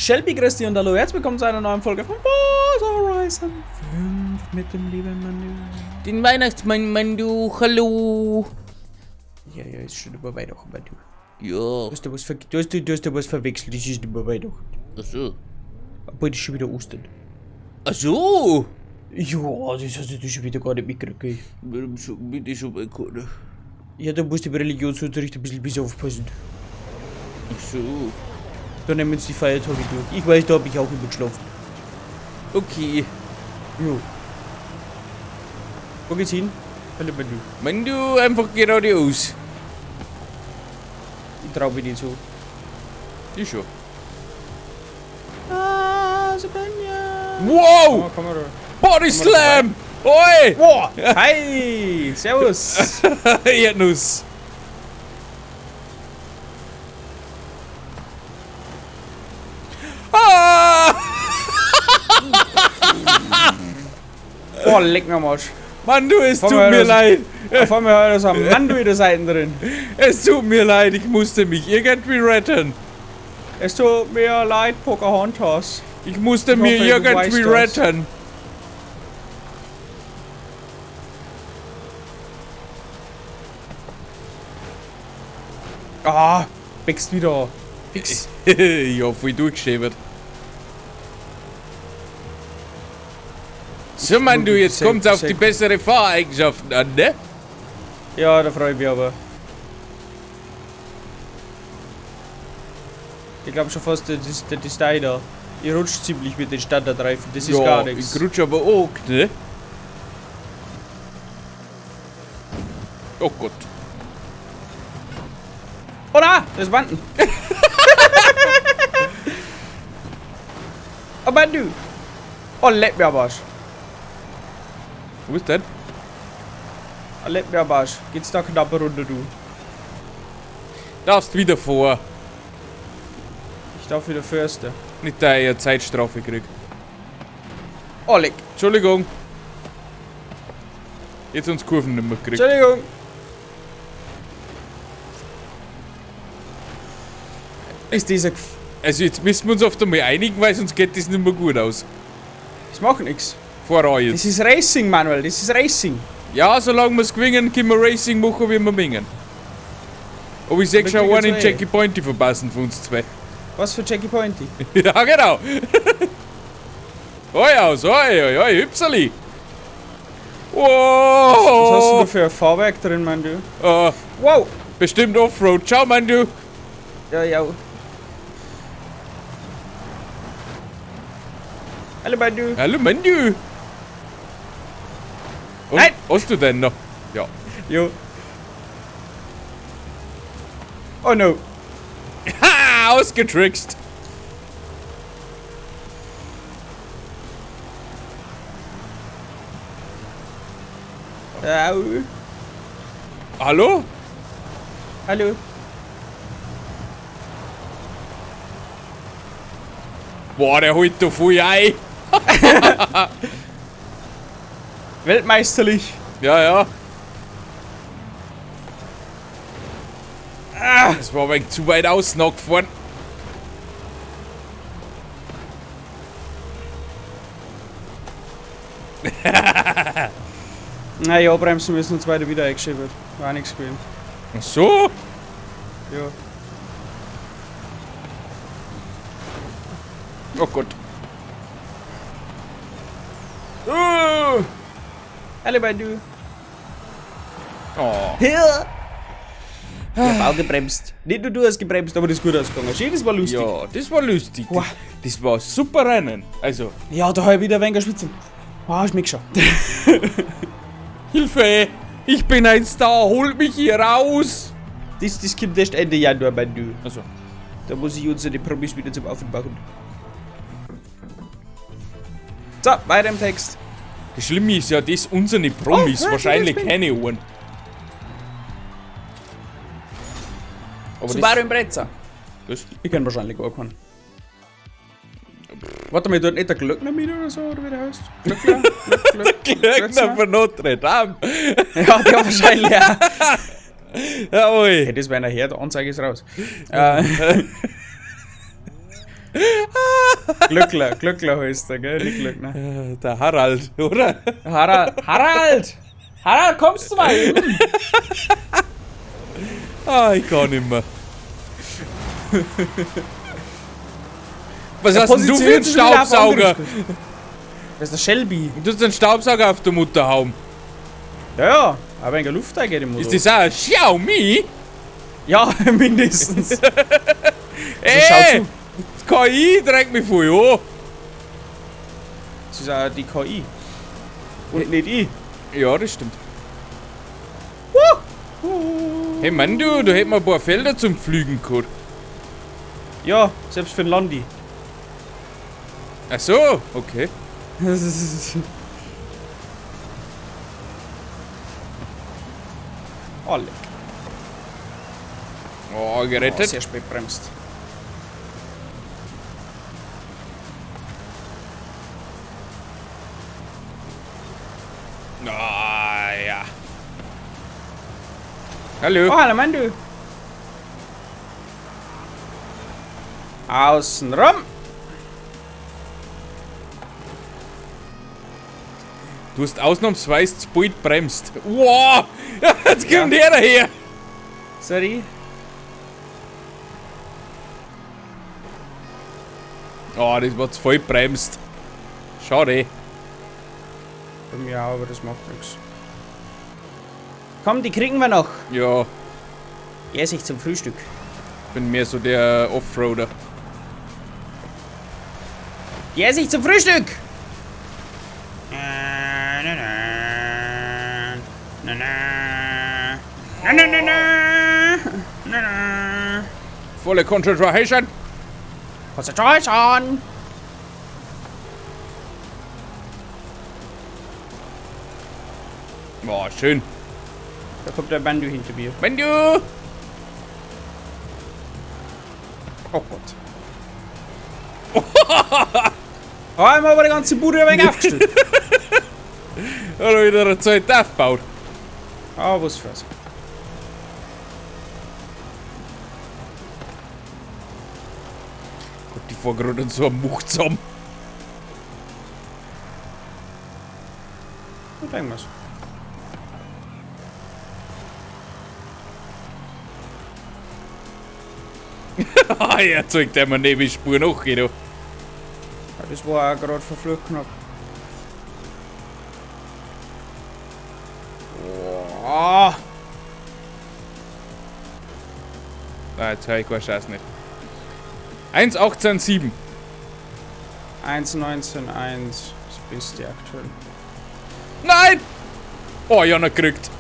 Shelby, Christi und hallo, herzlich willkommen zu einer neuen Folge von Forza Horizon 5 mit dem lieben Manu. Den Weihnachtsmann, Manu, hallo. Ja, ist schon über Weihnachten, Manu. Ja. Du hast da was verwechselt, das ist über Weihnachten. Achso. Aber das ist schon wieder Ostern. Achso. Ja, das hast du schon wieder gar nicht mitgekriegt. Warum sagen wir das schon mal keiner? Ja, da musst du im Religionsunterricht ein bisschen aufpassen. Achso. Da nehmen uns die Feiertage durch. Ich weiß, da habe ich auch übergeschlafen. Okay. Jo. Wo geht's hin? Hallo, Manu. Manu, einfach geradeaus. Ich trau mich nicht so. Die schon. Ah, Sebastian. Wow! Komm mal da. Body Slam! Oi! Boah! Hi! Servus! Erdnuss. Ah! Boah, leck mir am Arsch. Mann, es tut Fangen wir mir das- leid. Auf einmal hat er so einen Mann wieder Seiten drin. Es tut mir leid, ich musste mich irgendwie retten. Es tut mir leid, Pocahontas. Ich musste Ich mir hoffe, du weißt irgendwie das. retten. Ah, wächst wieder. Fix. Ich hoffe, ich durchgeschäbert. So, Mann, du, jetzt kommt's auf die bessere Fahreigenschaften an, ne? Ja, da freue ich mich aber. Ich glaube schon fast, das Teil da. Ihr rutscht ziemlich mit den Standardreifen, das ist gar nichts. Ich rutsch aber auch, ne? Oh Gott. Oh da, das ist Wanden. Oh Mann, du. Oh, leck mir am Arsch. Wo ist denn? Oh, leck mir am Arsch. Geht's da knapp runter, du. Darfst wieder vor. Ich darf wieder Förster. Nicht, da ich eine Zeitstrafe krieg. Oh, leck. Entschuldigung. Jetzt uns Kurven nicht mehr gekriegt. Entschuldigung. Ist dieser... Also jetzt müssen wir uns oft einmal einigen, weil sonst geht das nicht mehr gut aus. Das macht nix. Voran Das jetzt. ist Racing, Manuel. Das ist Racing. Ja, solange wir es gewinnen, können wir Racing machen, wie wir mengen. Aber ich sehe Aber schon kriegen einen zwei. Jackie Pointy verpassen von uns zwei. Was für Jackie Pointy? Ja, genau. Oi aus, oi, Hüpsali. Was hast du da Wow. für ein Fahrwerk drin, Mann, du? Wow. Bestimmt Offroad. Ciao, Mann, du. Ja, ja. Hallo, Mann, du. Hallo, Mann, du. Und, Nein. hast du denn noch? Ja. Jo. Oh no. Ha, ausgetrickst. Au. Hallo? Hallo. Boah, der holt da voll ein. Weltmeisterlich. Ja. Ah. Das war ein wenig zu weit außen noch gefahren. Naja, bremsen müssen uns beide wieder eingeschrieben. War nichts gewesen. Ach so? Ja. Oh Gott. Hallo, Mann, du. Oh. Ja. Ich hab auch gebremst. Nicht nur du hast gebremst, aber das ist gut ausgegangen. Schön, das war lustig. Ja, das war lustig. Wow. Das war super Rennen. Also, Ja, da hab ich wieder ein wenig schwitzen. Wow, schmeckt schon. Hilfe! Ich bin ein Star, holt mich hier raus! Das kommt erst Ende Januar, Mann, du. Also, Da muss ich unsere Promis wieder zum Affen machen. So, weiter im Text. das Schlimme ist ja, das unsere Promis, Oh, ja, wahrscheinlich ich bin- keine Ohren. Aber Subaru Impreza. das, Ich kenn wahrscheinlich gar keinen. Warte mal, tut nicht der Glöckner mit oder so, oder wie der heißt? Glöckner? Glöckner von Notre Dame. Ja, der wahrscheinlich, ja. Jawohl. Hey, das wäre nachher, der Anzeige ist raus. Glückler heißt der, gell? Nicht Glückner. Der Harald, oder? Harald! Harald, kommst du mal hin? Ah, ich kann nicht mehr. Was hast denn du für einen Staubsauger? Das ist der Shelby. Du hast einen Staubsauger auf der Mutterhaum. Ja, aber ein Luft eingeht im Motor. Ist das auch ein Xiaomi? Ja, mindestens. Ey! Das KI drängt mich voll an. Das ist auch die KI. Und nicht ich. Ja, das stimmt. Hey Mann, du hättest mal ein paar Felder zum Pflügen gehabt. Ja, selbst für den Landi. Ach so, okay. Alle. Oh, gerettet. Sehr spät bremst. Ah, ja. Hallo. Oh, hallo, Mann, du. Außen rum. Du hast ausnahmsweise zu bald bremst. Wow! Jetzt kommt der daher. Sorry. Oh, das war zu voll bremst. Schade. Bei mir auch, aber das macht nichts. Komm, die kriegen wir noch. Ja, Ess ich zum Frühstück. bin mehr so der Offroader. Die esse ich zum Frühstück. Volle Concentration. Konzentration. Boah, schön. Da kommt der Bandu hinter mir. Wenn du. Oh Gott. Oh, haben wir aber die ganze Bude ein wenig aufgestellt. Oder wieder eine Zeit aufgebaut. Ah, was für's. Gott, die fahren gerade so am Much zusammen. Und irgendwas. Ah, ja, zeigt der mir neben die Spur noch, du. Ja, das war auch gerade verflucht knapp. Oh. Ah, jetzt hör ich keinen Scheiß nicht. 1,18,7. 1,19,1. Das bist du aktuell. Nein! Oh, ja, noch gekriegt.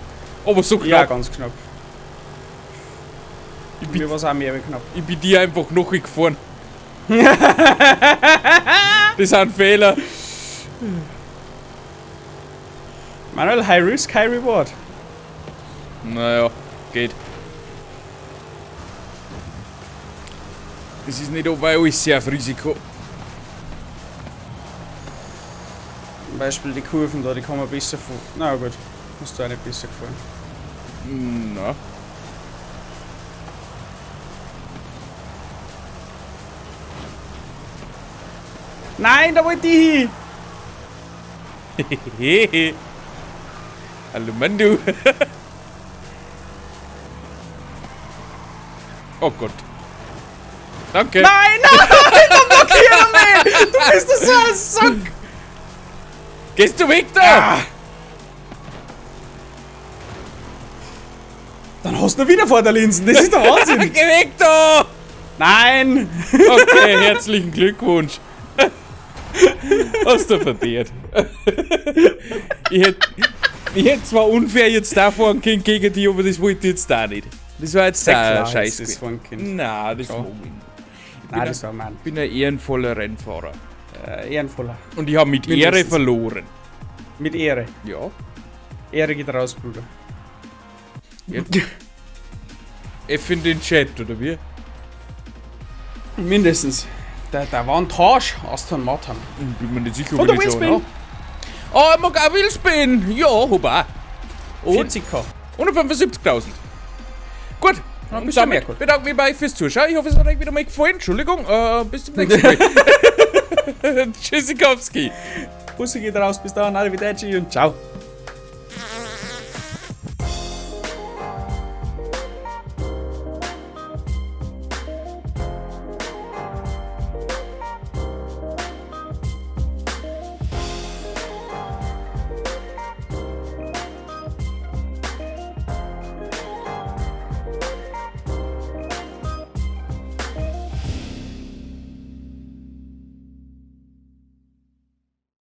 Aber so knapp. Ja, ganz knapp. Mir war es auch mehr wie knapp. Ich bin dir einfach noch gefahren. Das ist ein Fehler. Manuel, high risk, high reward. Naja, geht. Das ist nicht aber alles sehr auf Risiko. Zum Beispiel die Kurven da, die kann man besser fahren. Na gut, hast du auch nicht besser gefallen. Na. Nein, da wollte ich hin! Hehehe. Hallo Mann, du. Oh Gott. Danke. Nein, nein! Dann blockiere mich! Du bist so ein Sack! Gehst du weg da? Ah. Dann hast du wieder vor der Linsen, das ist der Wahnsinn! Geh weg da! Nein! Okay, herzlichen Glückwunsch. Hast du verdient. Ich hätte zwar unfair jetzt da fahren können gegen dich, aber das wollte ich jetzt da nicht. Das war jetzt da scheiße. Das fahren können. Nein, das Ja. mag ich nicht. Nein, das war mein. Ich bin ein ehrenvoller Rennfahrer. Ehrenvoller. Und ich habe mit Mindestens. Ehre verloren. Mit Ehre. Ja. Ehre geht raus, Bruder. F in den Chat, oder wie? Mindestens. Der Vantage Aston Martin. Ich bin mir nicht sicher, Von ob der ich das schon Wheelspin. habe. Oh, ich mag auch Wheelspin. Ja, hab auch. Und 40k. 175.000. Gut, Und Und bis zum damit Merkur. bedanke ich mich bei euch fürs Zuschauen. Ich hoffe, es hat euch wieder mal gefallen. Entschuldigung, bis zum nächsten Mal. Tschüssikowski. Bussi geht raus, bis dahin, arrivederci und ciao.